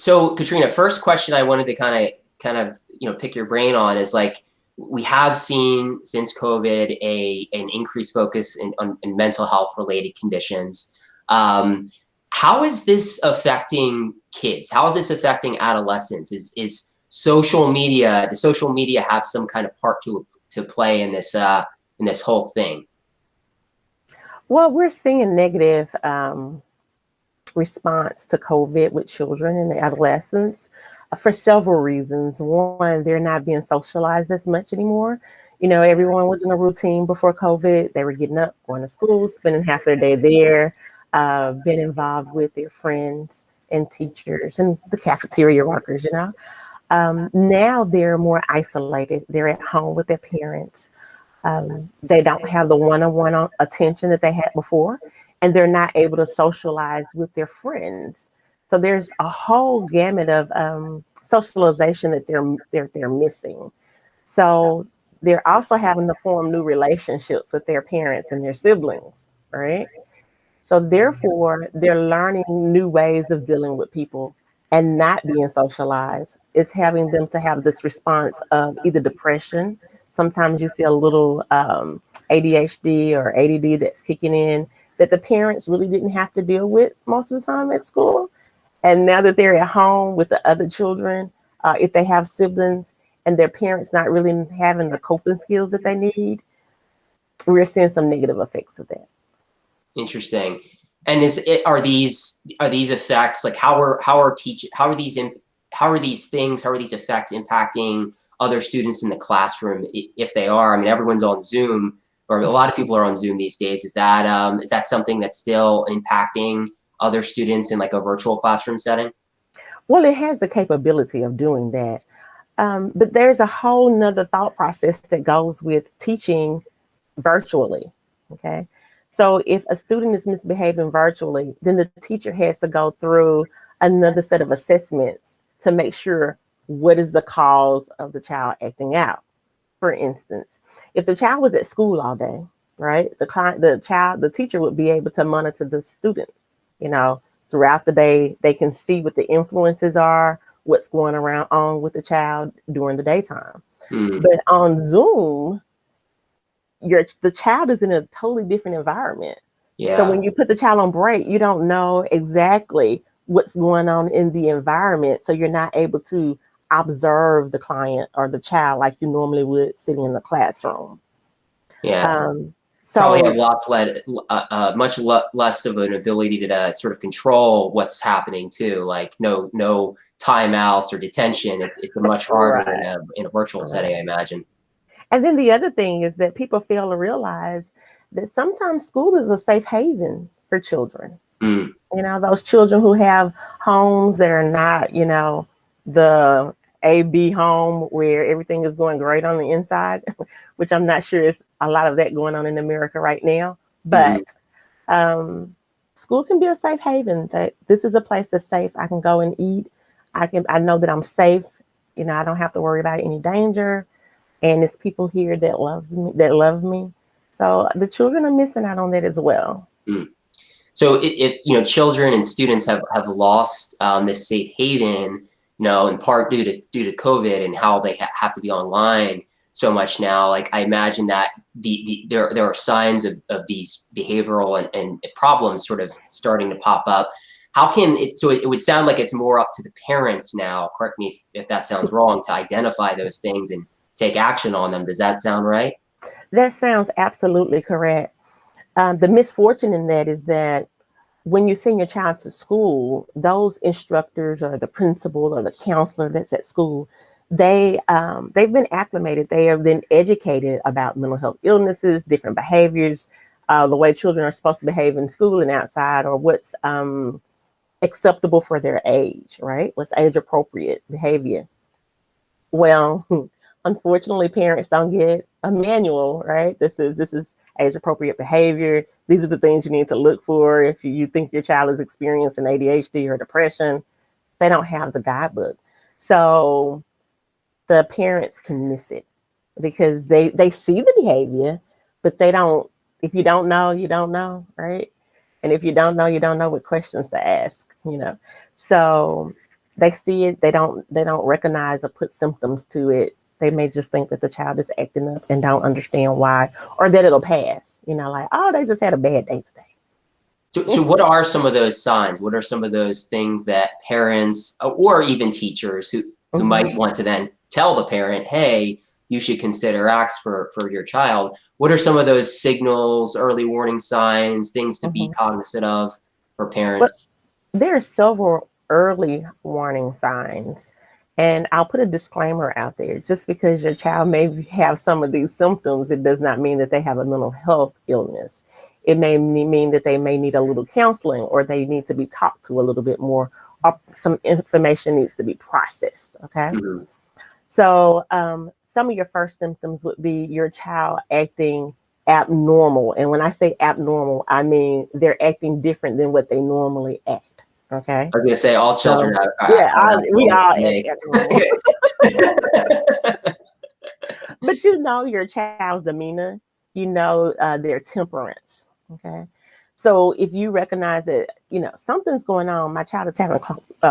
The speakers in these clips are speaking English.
So Katrina, first question I wanted to kind of pick your brain on is like we have seen since COVID an increased focus in mental health related conditions. Um, how is this affecting kids? How is this affecting adolescents? Is social media, does social media have some kind of part to play in this whole thing? Well, we're seeing a negative response to COVID with children and adolescents for several reasons. One, they're not being socialized as much anymore. Everyone was in a routine before COVID. They were getting up, going to school, spending half their day there, being involved with their friends and teachers and the cafeteria workers. Now they're more isolated. They're at home with their parents. They don't have the one-on-one attention that they had before, and they're not able to socialize with their friends. So there's a whole gamut of socialization that they're missing. So they're also having to form new relationships with their parents and their siblings, right? So therefore, they're learning new ways of dealing with people and not being socialized. It's having them to have this response of either depression. Sometimes you see a little ADHD or ADD that's kicking in that the parents really didn't have to deal with most of the time at school. And now that they're at home with the other children, if they have siblings and their parents not really having the coping skills that they need, we're seeing some negative effects of that. Interesting. And are these effects like how are these things, how are these effects impacting other students in the classroom if they are? I mean, everyone's on Zoom, or a lot of people are on Zoom these days. Is that something that's still impacting other students in like a virtual classroom setting? Well, it has the capability of doing that. But there's a whole nother thought process that goes with teaching virtually. Okay. So if a student is misbehaving virtually, then the teacher has to go through another set of assessments to make sure what is the cause of the child acting out. For instance, if the child was at school all day, right, the teacher would be able to monitor the student, you know, throughout the day. They can see what the influences are, what's going around on with the child during the daytime. Hmm. But on Zoom, the child is in a totally different environment. So Yeah. when you put the child on break, you don't know exactly what's going on in the environment. So you're not able to observe the client or the child like you normally would sitting in the classroom. Yeah. Um, Probably so have less of an ability to sort of control what's happening too. Like no timeouts or detention. It's a much harder right, in a virtual setting, right. I imagine. And then the other thing is that people fail to realize that sometimes school is a safe haven for children. Mm. Those children who have homes that are not, the AB home where everything is going great on the inside, which I'm not sure is a lot of that going on in America right now. Hmm. But um, school can be a safe haven. That this is a place that's safe. I can go and eat. I know that I'm safe. I don't have to worry about any danger. And it's people here that love me. So the children are missing out on that as well. Mm. So children and students have lost this safe haven, in part due to COVID and how they have to be online so much now. Like I imagine that there are signs of these behavioral and problems sort of starting to pop up. How can it? So it would sound like it's more up to the parents now. Correct me if that sounds wrong, to identify those things and take action on them. Does that sound right? That sounds absolutely correct. The misfortune in that is that when you send your child to school, those instructors or the principal or the counselor that's at school, they've been acclimated. They have been educated about mental health illnesses, different behaviors, the way children are supposed to behave in school and outside, or what's acceptable for their age, right? What's age appropriate behavior. Well, unfortunately, parents don't get a manual, right? This is age appropriate behavior. These are the things you need to look for if you think your child is experiencing ADHD or depression. They don't have the guidebook. So the parents can miss it because they see the behavior, but they don't. If you don't know, you don't know, right? And if you don't know, you don't know what questions to ask. So They see it, they don't recognize or put symptoms to it. They may just think that the child is acting up and don't understand why, or that it'll pass. Like, oh, they just had a bad day So what are some of those signs? What are some of those things that parents or even teachers who today. might want to then tell the parent, hey, you should consider X for your child? What are some of those signals, early warning signs, things to be Hmm. cognizant of for But parents? there are several early warning signs. And I'll put a disclaimer out there. Just because your child may have some of these symptoms, it does not mean that they have a mental health illness. It may mean that they may need a little counseling, or they need to be talked to a little bit more, or some information needs to be processed. Okay. Mhm. So, some of your first symptoms would be your child acting abnormal. And when I say abnormal, I mean they're acting different than what they normally act. Okay. I was gonna say all children So, are yeah, we abnormal, all and act they abnormal. But your child's demeanor, their temperance. Okay. So if you recognize that, something's going on, my child is having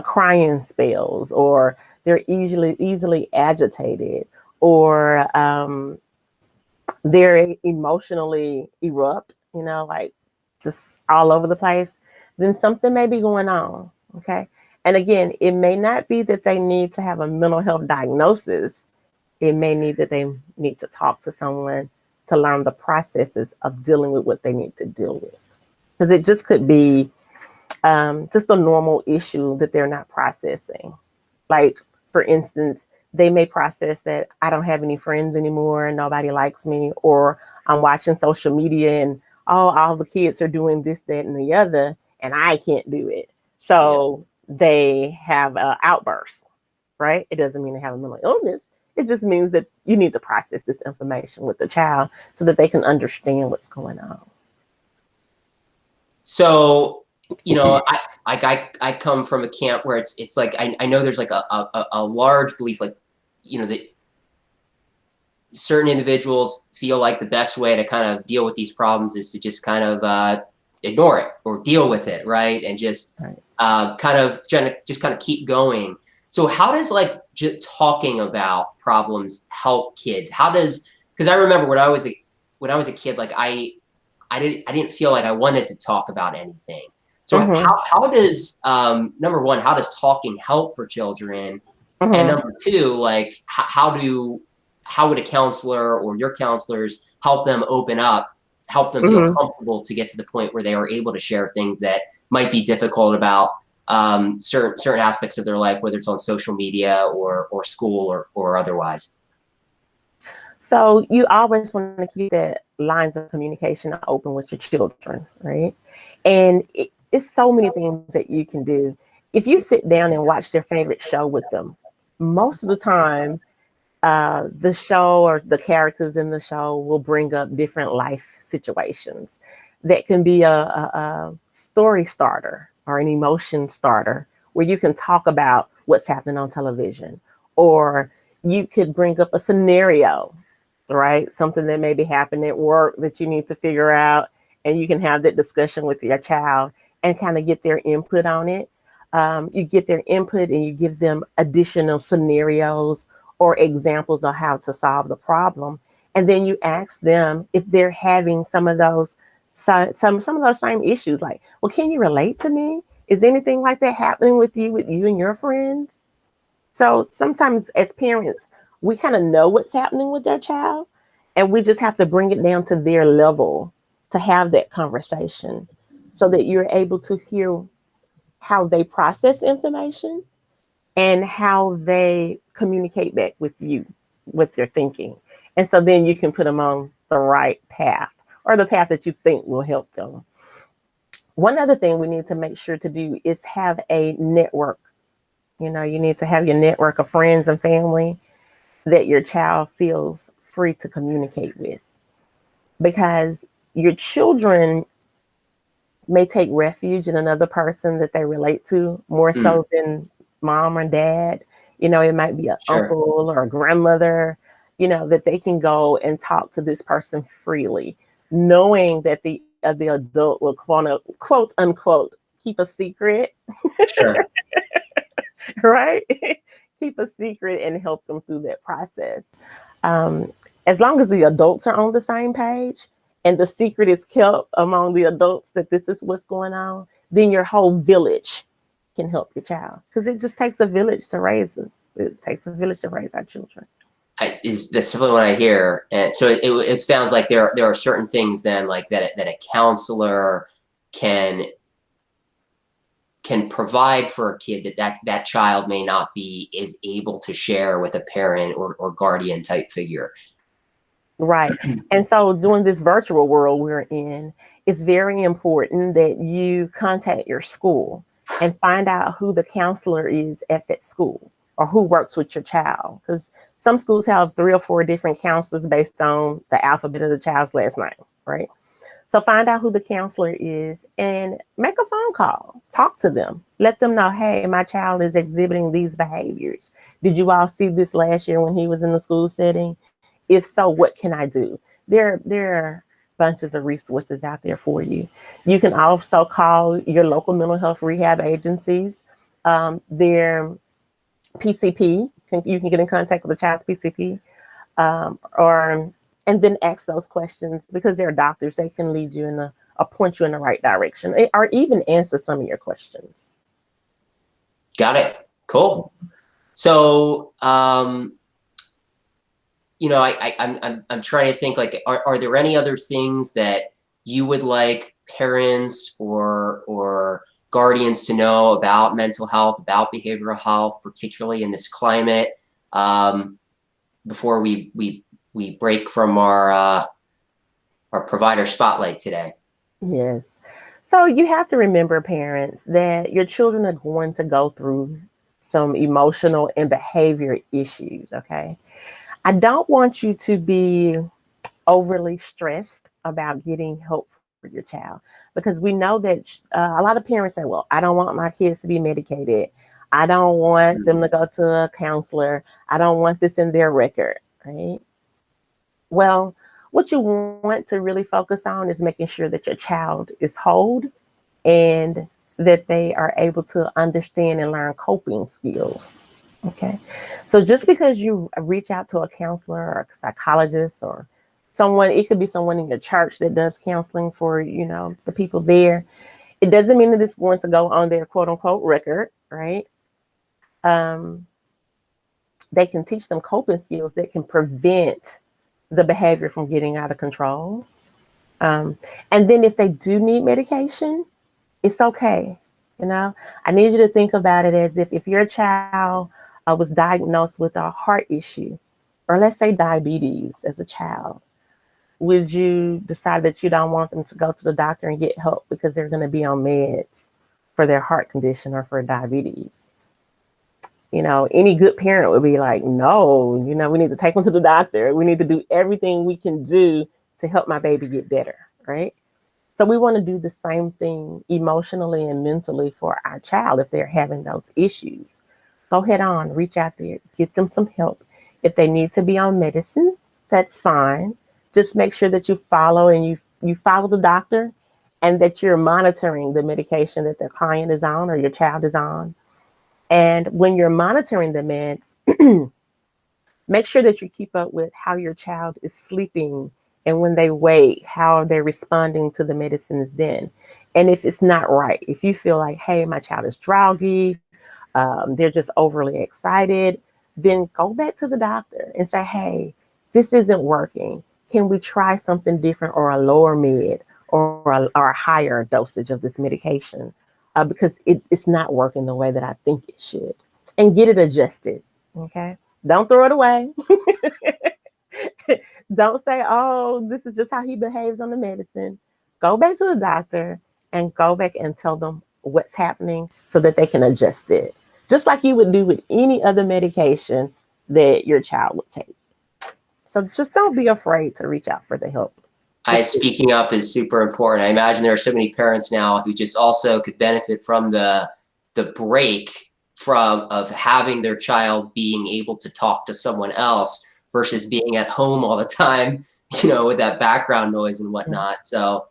crying spells, or they're easily agitated, or they're emotionally erupt, like just all over the place, then something may be going on. Okay. And again, it may not be that they need to have a mental health diagnosis. It may need that they need to talk to someone to learn the processes of dealing with what they need to deal with. Because it just could be just a normal issue that they're not processing. Like, for instance, they may process that I don't have any friends anymore and nobody likes me, or I'm watching social media and all the kids are doing this, that, and the other, and I can't do it. yeah. So they have an outburst, right? It doesn't mean they have a mental illness. It just means that you need to process this information with the child so that they can understand what's going on. So, I come from a camp where it's like I know there's like a large belief, like, that certain individuals feel like the best way to kind of deal with these problems is to just kind of ignore it or deal with it, right? And just Right. just kind of keep going. So how does like just talking about problems help kids? Because I remember when I was a kid, like I didn't feel like I wanted to talk about anything. So Mm-hmm. how does number one, how does talking help for children? And Mm-hmm. number two, like how would a counselor or your counselors help them open up, help them feel Mm-hmm. comfortable to get to the point where they are able to share things that might be difficult about certain aspects of their life, whether it's on social media or school or otherwise. So you always want to keep the lines of communication open with your children, right? And it's so many things that you can do. If you sit down and watch their favorite show with them, most of the time, the show or the characters in the show will bring up different life situations that can be a story starter or an emotion starter where you can talk about what's happening on television, or you could bring up a scenario, right? Something that may be happening at work that you need to figure out, and you can have that discussion with your child and kind of get their input on it. You get their input and you give them additional scenarios or examples of how to solve the problem. And then you ask them if they're having some of those same issues. Like, well, can you relate to me? Is anything like that happening with you and your friends? So sometimes as parents, we kind of know what's happening with their child, and we just have to bring it down to their level to have that conversation so that you're able to hear how they process information and how they communicate back with you with their thinking. And so then you can put them on the right path, or the path that you think will help them. One other thing we need to make sure to do is have a network. You need to have your network of friends and family that your child feels free to communicate with, because your children may take refuge in another person that they relate to more Mm, so than mom or dad. It might be an sure. uncle or a grandmother, that they can go and talk to this person freely, knowing that the adult will quote unquote keep a secret. Sure. right? Keep a secret and help them through that process. Um, as long as the adults are on the same page and the secret is kept among the adults that this is what's going on, then your whole village can help your child, because it just takes a village to raise us. It takes a village to raise our children. Is that's simply what I hear, and so it sounds like there are certain things then like that a counselor can provide for a kid that child may not be is able to share with a parent or guardian type figure. Right. And so during this virtual world we're in, it's very important that you contact your school and find out who the counselor is at that school or who works with your child. Because some schools have 3 or 4 different counselors based on the alphabet of the child's last name, right? So find out who the counselor is and make a phone call. Talk to them. Let them know, hey, my child is exhibiting these behaviors. Did you all see this last year when he was in the school setting? If so, what can I do? There are bunches of resources out there for you. You can also call your local mental health rehab agencies. Their PCP, you can get in contact with the child's PCP, or and then ask those questions, because they're doctors. They can lead you in point you in the right direction, or even answer some of your questions. Got it. Cool. So, you know, I'm trying to think, like, are there any other things that you would like parents or guardians to know about mental health, about behavioral health, particularly in this climate, before we break from our provider spotlight today? Yes. So you have to remember, parents, that your children are going to go through some emotional and behavior issues, okay? I don't want you to be overly stressed about getting help for your child, because we know that a lot of parents say, well, I don't want my kids to be medicated. I don't want them to go to a counselor. I don't want this in their record, right? Well, what you want to really focus on is making sure that your child is whole and that they are able to understand and learn coping skills. Okay. So just because you reach out to a counselor or a psychologist or someone, it could be someone in your church that does counseling for, the people there. It doesn't mean that it's going to go on their quote unquote record, right? They can teach them coping skills that can prevent the behavior from getting out of control. And then if they do need medication, it's okay. I need you to think about it as if your child was diagnosed with a heart issue, or let's say diabetes as a child, would you decide that you don't want them to go to the doctor and get help because they're going to be on meds for their heart condition or for diabetes? Any good parent would be like, no, we need to take them to the doctor. We need to do everything we can do to help my baby get better, right? So we want to do the same thing emotionally and mentally for our child if they're having those issues. Go ahead on, reach out there, get them some help. If they need to be on medicine, that's fine. Just make sure that you follow and you follow the doctor, and that you're monitoring the medication that their client is on or your child is on. And when you're monitoring the meds, make sure that you keep up with how your child is sleeping, and when they wake, how they're responding to the medicines then. And if it's not right, if you feel like, hey, my child is drowsy, they're just overly excited, then go back to the doctor and say, hey, this isn't working. Can we try something different, or a lower med, or a higher dosage of this medication? Because it's not working the way that I think it should. And get it adjusted, okay? Don't throw it away. Don't say, oh, this is just how he behaves on the medicine. Go back to the doctor and go back and tell them what's happening so that they can adjust it, just like you would do with any other medication that your child would take. So just don't be afraid to reach out for the help. Speaking up is super important. I imagine there are so many parents now who just also could benefit from the break of having their child being able to talk to someone else versus being at home all the time, with that background noise and whatnot. So,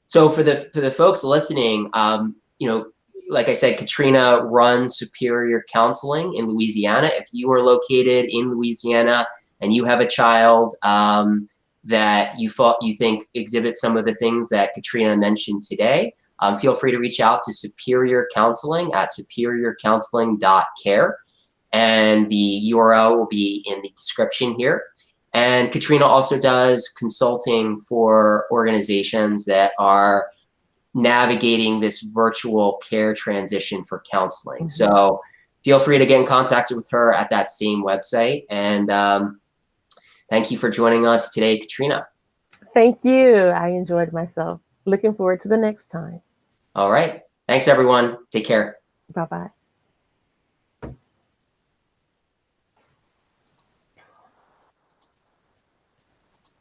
so for the folks listening, like I said, Katrina runs Superior Counseling in Louisiana. If you are located in Louisiana and you have a child that you think exhibits some of the things that Katrina mentioned today, feel free to reach out to Superior Counseling at superiorcounseling.care, and the URL will be in the description here. And Katrina also does consulting for organizations that are navigating this virtual care transition for counseling. Mm-hmm. So feel free to get in contact with her at that same website. And thank you for joining us today, Katrina. Thank you. I enjoyed myself. Looking forward to the next time. All right. Thanks, everyone. Take care. Bye-bye.